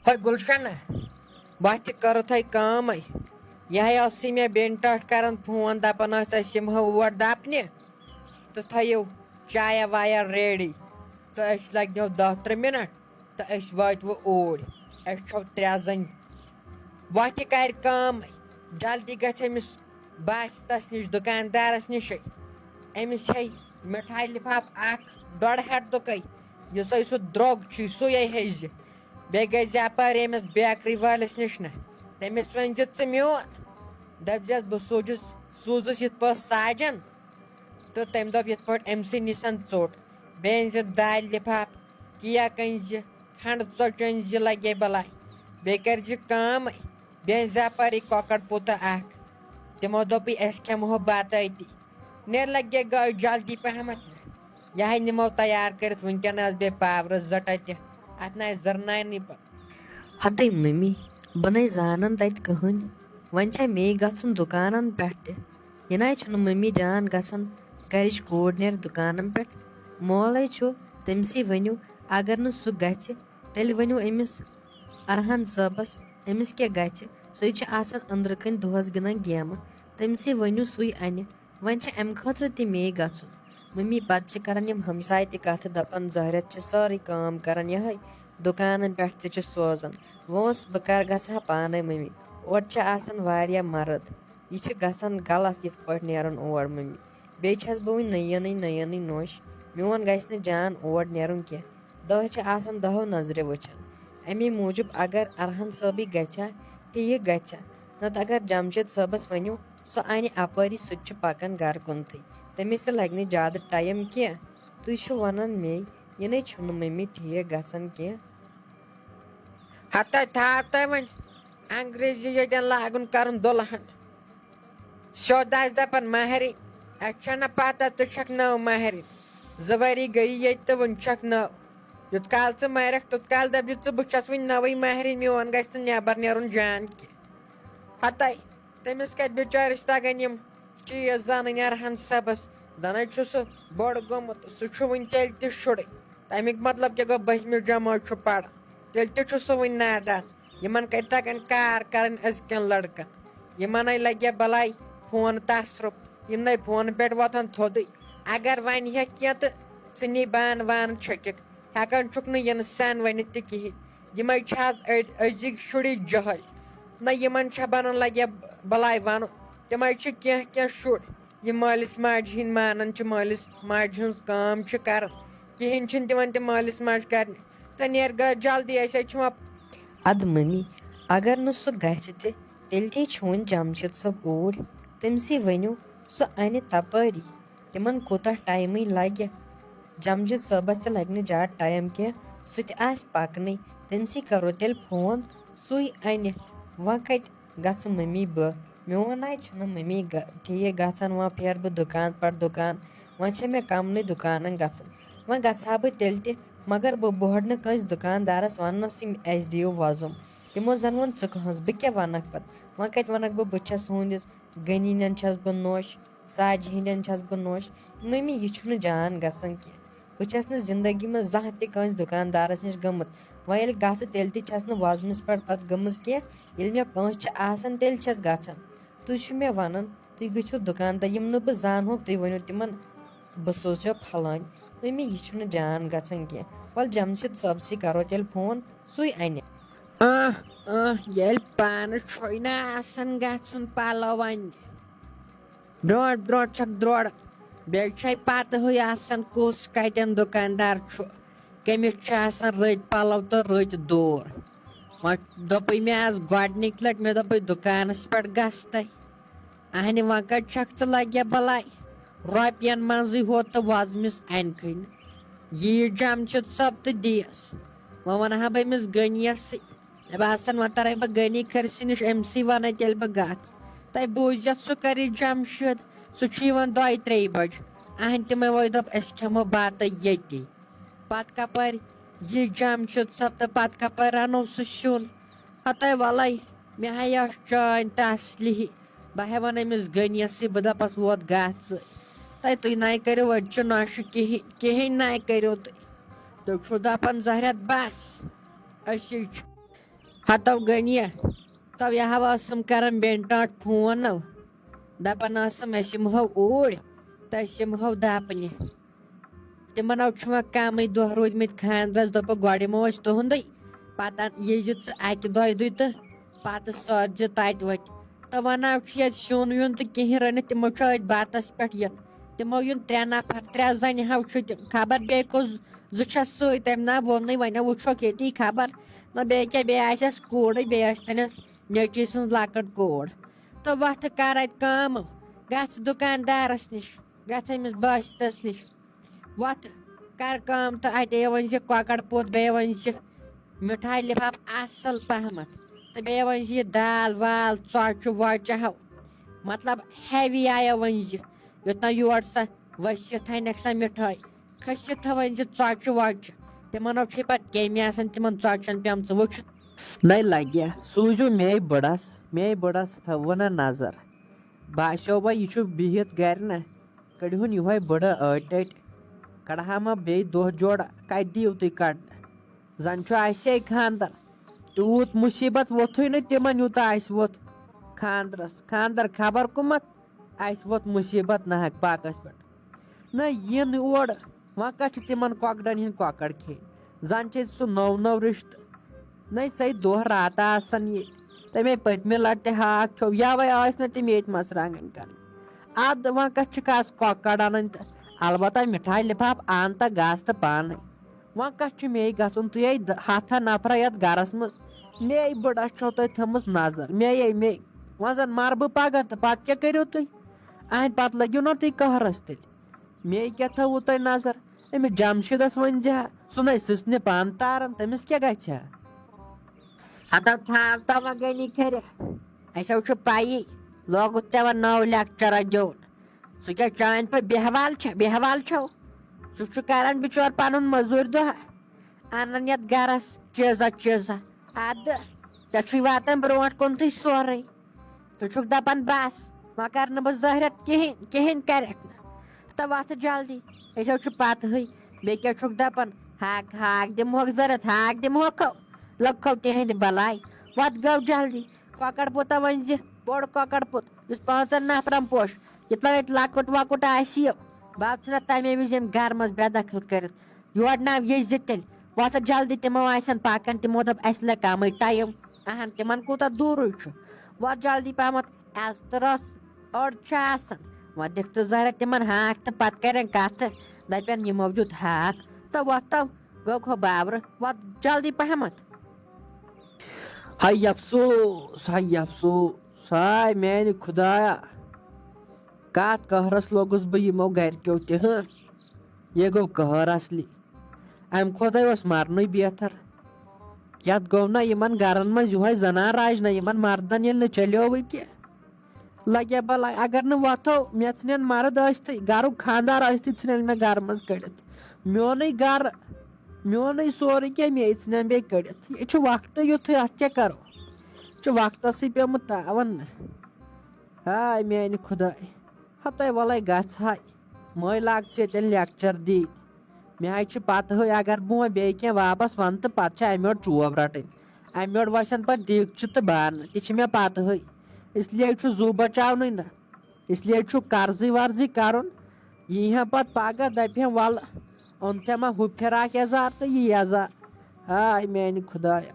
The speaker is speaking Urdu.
ہے گلشن بہت کرو تھے کام یہ مے بین ٹٹ کران فون دپان یمو اور دپنہ تو تھو چایا وایا ریڈی تو لگنو 10-13 منٹ تو واتو اوڑ چھو 3 زن وت کر کام جلدی گژھِ أمِس باسہِ تس نش دکاندارس نشے أمِس ہے مٹھائی لفاف 1-1.5 دُکے یُس سُہ درٛوگ چھُ سُے ہیٚزِ بیٚیہِ گژھِ یپٲرۍ أمِس بیکری وٲلِس نِش نہ تٔمِس ؤنۍ زِ ژٕ میون دپزٮ۪س بہٕ سوٗزُس یِتھ پٲٹھۍ ساجن تہٕ تٔمۍ دوٚپ یِتھ پٲٹھۍ أمۍ سٕے نِسن ژوٚٹ بیٚیہِ أنۍ زِ دالہِ لفاف کیک أنۍ زِ کھنڈٕ ژۄچہِ أنۍ زِ لگے بلاے بیٚیہِ کٔرۍ زِ کٲم بیٚیہِ أنۍ زِ یپٲری کۄکر پوٗتہ اکھ تِمو دوٚپُے أسۍ کھٮ۪مہو بتہٕ أتی نیر لگے گٲڑۍ جلدی پہمتھ یہ نمو تیار کٔرِتھ ونکٮ۪ن بیٚیہِ پاورٕ زٹ اتہِ اتھ نہ زرناونٕے پتہٕ ہتے ممی بہٕ نَے زانان تتہِ کٕہٕنۍ وۄنۍ چھا مے گژھُن دُکانن پٮ۪ٹھ تہِ یہِ نَے چھُنہٕ ممی جان گژھان گرِچ کوٗر نیرِ دُکانن پٮ۪ٹھ مولے چھُ تٔمسٕے ؤنِو اگر نہٕ سُہ گژھِ تیٚلہِ ؤنِو أمِس ارحان صٲبس أمِس کیٛاہ گژھِ سُے چھُ آسان أنٛدرٕ کَنۍ دۄہس گِنٛدان گیمہٕ تٔمسٕے ؤنِو سُے انہِ وۄنۍ چھِ امہِ خٲطرٕ تہِ مے گژھُن ممی پتہٕ چھِ کران یِم ہمساے تہِ کتھٕ دپان زہرت چھِ سٲرٕے کٲم کران یِہے دُکانن پٮ۪ٹھ تہِ چھِ سوزان وۄنۍ اوس بہٕ کر گژھٕ ہا پانے ممی اورٕ چھِ آسان واریاہ مرد یہِ چھِ گژھان غلط یِتھ پٲٹھۍ نیرُن اور ممی بیٚیہِ چھس بہٕ وۄنۍ نٔیٖنٕے نوش میون گژھِ نہٕ جان اور نیرُن کینٛہہ دۄہ چھِ آسان دہو نظرِ وٕچھان امی موٗجوٗب اگر ارحان صٲبٕے گژھِ ہا ٹھیٖک گژھِ ہا نتہٕ اگر جمشید صٲبس ؤنِو سُہ انہِ اپٲری سُہ تہِ چھُ پکان گرٕ کُنتھٕے تٔمِس تہِ لگہِ نہٕ زیادٕ ٹایم کینٛہہ تُہۍ چھِو ونان مے یہِ نَے چھُنہٕ ممی ٹھیٖک گژھان کینٛہہ ہتے تھاو تُہۍ وۄنۍ انگریزی ییٚتٮ۪ن لاگُن کرُن دُلہن سیوٚد آسہِ دپان مہرِنۍ اَسہِ چھنہ پتہ ژٕ چھکھ نٔو مہرِنۍ 2 ؤری گٔیی ییٚتہِ تہٕ وُنہِ چھکھ نٔو یوٗت کال ژٕ مرکھ توٗت کال دپزِ ژٕ بہٕ چھس وُنہِ نٔوٕے مہرِنۍ میون گژھِ نہٕ نٮ۪بر نیرُن جان کینٛہہ ہتے تٔمِس کتہِ بِچٲرِس تگان یِم چیٖز زانٕنۍ ارحان صٲبس زَنَے چھُ سُہ بوٚڑ گوٚمُت سُہ چھُ وُنہِ تیٚلہِ تہِ شُرٕے تمیُک مطلب کیٛاہ گوٚو 12مہِ جمٲژ چھُ پران تیٚلہِ تہِ چھُ سُہ وُنہِ نادان یِمن کتہِ تگان کار کرٕنۍ أزکٮ۪ن لڑکن یِمنے لگہِ بلاے فونہٕ تصرُف یِم نَے فونہٕ پٮ۪ٹھ وۄتھان تھوٚدُے اگر ونہِ ہٮ۪کھ کینٛہہ تہٕ ژٕ نی بانہٕ وانہٕ چھٔکِکھ ہٮ۪کان چھُکھ نہٕ یِنہٕ سان ؤنِتھ تہِ کِہیٖنۍ یِمے چھِ آز أزِکۍ شُری جہل نہ یِمن چھا بنان لگہِ بلاے ونُن تِمے چھِ کینٛہہ شُرۍ یِم مٲلِس ماجہِ ہِنٛدۍ مانان چھِ مٲلِس ماجہِ ہٕنٛز کٲم چھِ کران کِہیٖنۍ چھِنہٕ دِوان تِم مٲلِس ماجہِ کرنہِ تہٕ نیر گٲڑۍ جلدی أسۍ چھِ وۄنۍ ادٕ ممی اگر نہٕ سُہ گژھِ تہِ تیٚلہِ تے چھُ وۄنۍ جمشید صٲب اوٗرۍ تٔمسٕے ؤنِو سُہ انہِ تپٲری تِمن کوٗتاہ ٹایمٕے لگہِ جمشید صٲبس تہِ لگہِ نہٕ زیادٕ ٹایم کینٛہہ سُہ تہِ آسہِ پکنٕے تٔمسٕے کرو تیٚلہِ فون سُے انہِ وۄنۍ کتہِ گژھٕ ممی بہٕ میون نَے چھُنہٕ ممی ٹھیٖک گژھان وۄنۍ پھیرٕ بہٕ دُکان پتہٕ دُکان وۄنۍ چھِ مےٚ کمنٕے دُکانن گژھُن وۄنۍ گژھٕ ہا بہٕ تیٚلہِ تہِ مگر بہٕ بوٚہر نہٕ کٲنٛسہِ دُکاندارس وننسٕے اَسہِ دِیِو وۄزُم تِمو زن ووٚن ژٕ کٕہٕنٛز بہٕ کیٛاہ ونکھ پتہٕ وۄنۍ کتہِ ونکھ بہٕ چھس ہُہنٛدِس غنی چھس بہٕ نوش ساجہِ ہِنٛدٮ۪ن چھس بہٕ نوش ممی یہِ چھُنہٕ جان گژھان کینٛہہ بہٕ چھس نہٕ زندگی منٛز زانٛہہ تہِ کٲنٛسہِ دُکاندارس نِش گٔمٕژ وۄنۍ ییٚلہِ گژھٕ تیٚلہِ تہِ چھس نہٕ وۄزمِس پٮ۪ٹھ پتہٕ گٔمٕژ کینٛہہ ییٚلہِ مےٚ پونٛسہٕ چھِ آسان تیٚلہِ چھس گژھان تُہۍ چھِو مےٚ ونان تُہۍ گٔژھِو دُکاندار یِم نہٕ بہٕ زانہوکھ تُہۍ ؤنِو تِمن بہٕ سوزہو پھلٲنۍ ممی یہِ چھُنہٕ جان گژھان کینٛہہ وَلہٕ جمشید صٲبسٕے کرو تیٚلہِ فون سُے انہِ ییٚلہِ پانہٕ چھُے نہ آسان گژھُن پلو اننہِ برونٛٹھ برونٛٹھ چھکھ دروران بیٚیہِ چھے پتہٕ ہٕے آسان کُس کتٮ۪ن دُکاندار چھُ کٔمِس چھِ آسان رٔتۍ پلو تہٕ رٔتۍ دوٗر وۄنۍ دوٚپُے مےٚ آز گۄڈنِکۍ لٹہِ مےٚ دوٚپُے دُکانس پٮ۪ٹھ گژھتَے اہنہِ وۄنۍ کتہِ چھکھ ژٕ لگہِ بلاے رۄپین منٛزٕے ہوت تہٕ وۄزمِس انکھٕے نہٕ یی جمشید صٲب تہٕ دِیس وۄنۍ ونہٕ ہا بہٕ أمِس غنیَسٕے مےٚ باسان وۄنۍ ترے بہٕ غنی کھٔرسہِ نِش أمسٕے ونے تیٚلہِ بہٕ گژھ تۄہہِ بوٗزِتھ سُہ کرِ جمشید سُہ چھُ یِوان 2-3 بجہِ اہنہِ تِمے وٲے دوٚپ أسۍ کھٮ۪مو بتہٕ ییٚتی پتہٕ کپٲرۍ یی جمشید صٲب تہٕ پتہٕ کپٲرۍ رنو سُہ سیُن ہتے وَلے مےٚ ہا ٲس چٲنۍ تسلی بہٕ ہٮ۪وان أمِس غنیَسٕے بہٕ دپس ووت گژھ تُہۍ نَے کٔرِو أڑچہِ نۄشہِ کِہیٖنۍ نَے کٔرِو تُہۍ چھُو دپان زہرت بس أسی چھِ ہتو گنیا تو یہ کران بین ٹاٹ فون دپان أسۍ یِمہو اوٗرۍ تہٕ أسۍ یِمہو دپنہِ تِمن کمٕے دۄہ روٗدمٕتۍ خاندرس دوٚپُکھ گۄڈٕ یِمو أسۍ تُہنٛدٕے پتہٕ ییٖزِ ژٕ اکہِ دۄیہِ دُہۍ تہٕ پتہٕ سوزِ تتہِ وتہِ تہٕ ونان چھُ ییٚتہِ سیُن ویُن تہٕ کِہینۍ رٔنِتھ تِمو چھُ أتھۍ بتس پٮ۪ٹھ یِن تِمو یُن 3 نفر 3 زنہِ ہو چھُ تِم خبر بیٚیہِ کُس 2 چھس سۭتۍ تٔمۍ نہ ووٚنُے وۄنۍ وٕچھوکھ ییٚتی خبر نہ بیٚیہِ کیٛاہ بیٚیہِ آسٮ۪س کوٗرٕے بیٚیہِ ٲسۍتَنَس نیٚچی سٕنٛز لۄکٕٹ کوٗر تہٕ وۄتھٕ کر اتہِ کٲم گژھ دُکاندارس نِش گژھ أمِس بٲشتس نِش وۄتھ کر کٲم تہٕ اتے ؤنزِ کۄکر پوٚت بیٚیہِ ؤنزِ مِٹھایہِ لِفاف اصل پہمتھ تہٕ بیٚیہِ ؤنزِ یہِ دال وال ژۄچہِ وۄچہِ ہو مطلب ہیوی آیا ؤنزِ یوٚتام یور سۄ ؤسِتھ تھاینکھ سۄ مِٹھٲے کھٔسِتھ ؤنزِ ژۄچہِ وۄچہِ تِمن چھِ پتہٕ کیٚمۍ آسان تِمن ژۄچن پیمژٕ وٕچھِتھ نہیں لگیا سوٗزِو مے بٔڑس تھٲوٕ نا نظر باسیو وۄنۍ یہِ چھُ بِہِتھ گرِ نا کٔڑہُن یِہوے بٔڑٕ أٹۍ کڑہا ما بیٚیہِ دۄہ جوڑا کتہِ دِیِو تُہۍ کڑنہٕ زن چھُ اسے خاندر تیوٗت مُصیبت ووٚتھُے نہٕ تِمن یوٗتاہ اسہِ ووٚتھ خاندر خبر کُمت اسہِ ووٚتھ مُصیبت ناہک پاکس پٮ۪ٹھ نہ یِن اورٕ وۄنۍ کتھ چھِ تِمن کۄکرن ہِنٛدۍ کۄکر کھیٚنۍ زن چھِ سُہ نوٚو رِشتہٕ نہ سۄے دۄہ راتہ آسان ییٚتہِ تَمے پٔتمہِ لٹہِ تہِ ہاکھ کھیوٚو یوے ٲسۍ نہٕ تِم ییٚتہِ مرژٕوانٛگن کرٕنۍ ادٕ وۄنۍ کتھ چھِکھ آز کۄکر انٕنۍ تہٕ البتہ مِٹھایہِ لِفاف ان تہٕ گژھ تہٕ پانے وۄنۍ کتھ چھُ مے گژھُن تُہۍ 10 نفرا یتھ گرس منٛز مے بٔڑس چھو تۄہہِ تھٲمٕژ نظر مے وۄنۍ زن مر بہٕ پگہہ تہٕ پتہٕ کیٛاہ کٔرِو تُہۍ پتہٕ لٔگِو نا تُہۍ قہرس تیٚلہِ مے کیٛاہ تھٲوٕ تۄہہِ نظر أمِس جمشیٖدس ؤنۍ زِ ہا سُہ نَے سٕژنہِ پانہٕ تاران تٔمِس کیٛاہ گژھِ ہا ہتو تھاو تو وۄنۍ گٔنی کٔرِتھ اسہِ چھُ پَیی لوگُتھ ژےٚ وۄنۍ نوٚو لیکچرا دیُن سُہ کیٛاہ چانہِ پٲٹھۍ بیہوال چھو سُہ چھُ کران بِچور پنُن مٔزوٗرۍ دۄہ انان یتھ گرس چیٖزا ادٕ ژےٚ چھُے واتان برونٛٹھ کُنتھٕے سورُے ژٕ چھُکھ دپان بس وۄنۍ کر نہٕ بہٕ زہرت کِہینۍ کرکھ نہٕ تہٕ وۄتھٕ جلدی أسۍ چھُ پتہٕے بیٚیہِ کیٛاہ چھُکھ دپان ہاکھ دِمہوکھ ضرورت ہاکھ دِمہوکھو لٔکھو تِہنٛدِ بلاے وۄتھ گوٚو جلدی کۄکر پوٗتا ؤنۍ زِ بوٚڑ کۄکر پوٚت یُس 5 نفرن پوش یوٗتاہ ییٚتہِ لۄکُٹ وۄکُٹ آسہِ بہٕ ژھٕنکھ تمے وِزِ یِم گرٕ منٛز بے دخل کٔرِتھ یور نہ یہِ زِ تیٚلہِ وۄتھٕ جلدی تِمو آسن پکان تِمو دوٚپ اسہِ لگہِ کمٕے ٹایم تِمن کوٗتاہ دوٗرٕے چھُ وۄتھ جلدی پہمتھ ایز تہٕ رس أڑ چھِ آسان وۄنۍ دِکھ ژٕ ظٲہرا تِمن ہاکھ تہٕ پتہٕ کرن کتھٕ دپن یِمو دیُت ہاکھ تہٕ وۄتھو گوٚو بابرٕ وۄتھ جلدی پہمتھ ہاے افسوس ہاے میانہِ خدایا کتھ قہرس لوگُس بہٕ یِمو گرِکیو تہِ یہِ گوٚو قہر اصلی امہِ کھۄتہٕ اوس مرنُے بہتر یتھ گوٚو نہ یِمن گرن منٛز یِہوے زنان راج نہ یِمن مردن ییٚلہِ نہٕ چلیوٕے کینٛہہ لگیا بلاے اگر نہٕ وۄتھو مےٚ ژھٕنن مرد ٲسۍتھٕے گرُک خاندار ٲسۍتھٕے ژھٕنن مےٚ گرٕ منٛز کٔڑِتھ میونٕے گرٕ میونٕے سورُے کینٛہہ مے ژھٕنن بیٚیہِ کٔڑِتھ یہِ چھُ وقتٕے یُتھُے اتھ کیٛاہ کرو یہِ چھُ وقتسٕے پیومُت تاون نہ ہاے میانہِ خداے ہتاے ولاے گژھ ہاے مٔے لاگ ژٕ ییٚتٮ۪ن لیکچر دِنۍ مےٚ حظ چھِ پتہٕ اگر بہٕ وۄنۍ بیٚیہِ کینٛہہ واپس ونہٕ تہٕ پتہٕ چھِ امہِ یورٕ چوب رٹٕنۍ امہِ یورٕ وسن پتہٕ دیٖگچہِ تہٕ بانہٕ تہِ چھِ مےٚ پتہٕ اسلیے چھُ زُو بچاونُے نہ اسلیے چھُ قرضٕے ورضٕے کرُن یی ہا پتہٕ پگہہ دپہِ ولہٕ اوٚنتھے ما ہُہ فراک یزار تہٕ یہِ یزار ہاے میانہِ خدایا